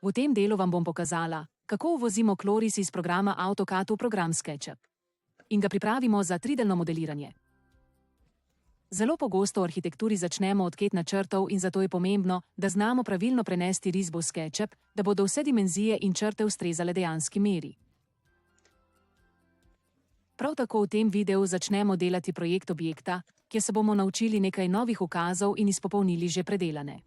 V tem delu vam bom pokazala, kako uvozimo kloris iz programa AutoCAD v program SketchUp in ga pripravimo za 3D modeliranje. Zelo pogosto v arhitekturi začnemo od ket načrtov in zato je pomembno, da znamo pravilno prenesti risbo v SketchUp, da bodo vse dimenzije in črte ustrezale dejanski meri. Prav tako v tem videu začnemo delati projekt objekta, kjer se bomo naučili nekaj novih ukazov in izpopolnili že predelane.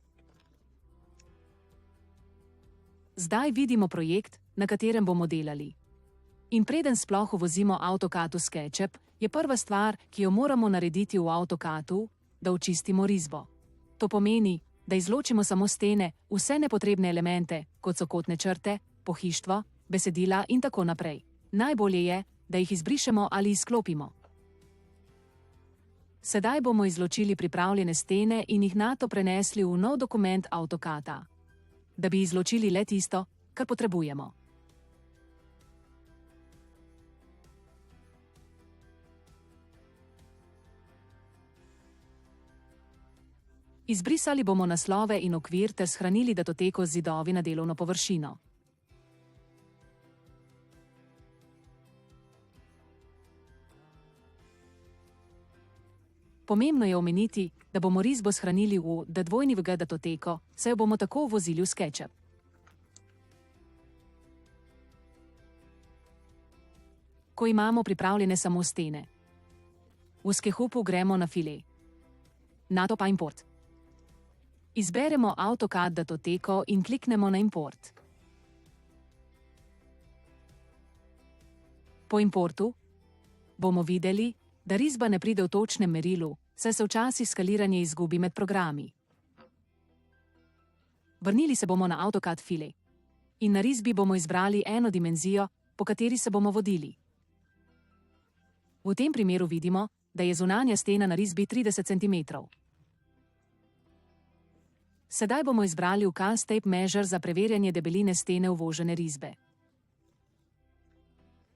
Zdaj vidimo projekt, na katerem bomo delali. In preden sploh uvozimo AutoCAD v SketchUp, je prva stvar, ki jo moramo narediti v AutoCAD-u, da očistimo risbo. To pomeni, da izločimo samo stene, vse nepotrebne elemente, kot so kotne črte, pohištvo, besedila in tako naprej. Najbolje je, da jih izbrišemo ali izklopimo. Sedaj bomo izločili pripravljene stene in jih nato prenesli v nov dokument AutoCAD-a, da bi izločili le tisto, kar potrebujemo. Izbrisali bomo naslove in okvir ter shranili datoteko z zidovi na delovno površino. Pomembno je omeniti, da bomo risbo shranili v DWG datoteko, saj jo bomo tako uvozili v SketchUp. Ko imamo pripravljene samo stene, v SketchUpu gremo na file, nato pa import. Izberemo AutoCAD datoteko in kliknemo na import. Po importu bomo videli, da risba ne pride v točnem merilu, saj se včasih skaliranje izgubi med programi. Vrnili se bomo na AutoCAD file in na risbi bomo izbrali eno dimenzijo, po kateri se bomo vodili. V tem primeru vidimo, da je zunanja stena na risbi 30 cm. Sedaj bomo izbrali ukaz Tape Measure za preverjanje debeline stene uvožene risbe.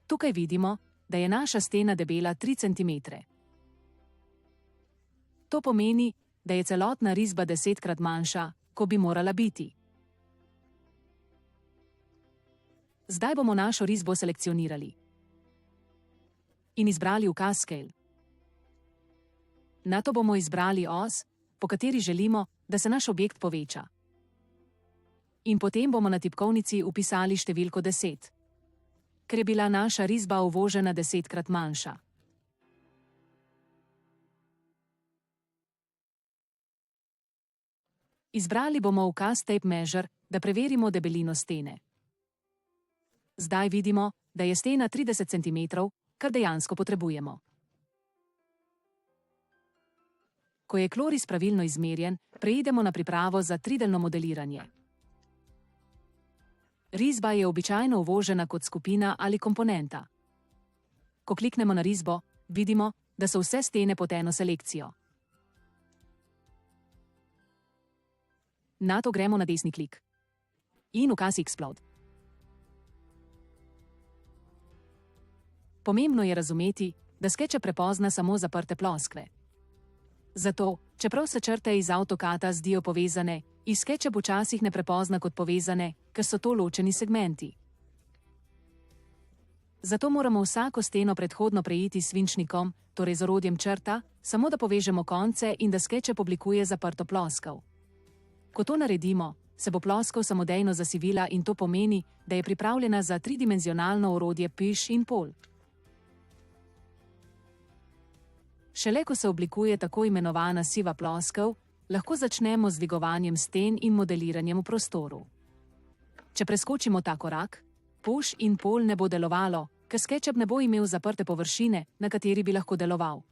Tukaj vidimo, da je naša stena debela 3 cm. To pomeni, da je celotna risba 10krat manjša, kot bi morala biti. Zdaj bomo našo risbo selekcionirali in izbrali ukaz Scale. Nato bomo izbrali os, po kateri želimo, da se naš objekt poveča. In potem bomo na tipkovnici vpisali številko 10, ker je bila naša risba uvožena 10krat manjša. Izbrali bomo ukaz Tape Measure, da preverimo debelino stene. Zdaj vidimo, da je stena 30 cm, kar dejansko potrebujemo. Ko je kloris pravilno izmerjen, preidemo na pripravo za 3D modeliranje. Risba je običajno uvožena kot skupina ali komponenta. Ko kliknemo na risbo, vidimo, da so vse stene pod eno selekcijo. Nato gremo na desni klik in ukaz Explode. Pomembno je razumeti, da SketchUp prepozna samo zaprte ploskve. Zato, čeprav se črte iz AutoCAD-a zdijo povezane, iz SketchUp včasih ne prepozna kot povezane, ker so to ločeni segmenti. Zato moramo vsako steno predhodno preiti s svinčnikom, torej z orodjem črta, samo da povežemo konce in da SketchUp oblikuje zaprto ploskev. Ko to naredimo, se bo ploskev samodejno zasivila in to pomeni, da je pripravljena za tridimenzionalno orodje Push in Pull. Šele ko se oblikuje tako imenovana siva ploskev, lahko začnemo z dvigovanjem sten in modeliranjem v prostoru. Če preskočimo ta korak, Push in Pull ne bo delovalo, ker SketchUp ne bo imel zaprte površine, na kateri bi lahko deloval.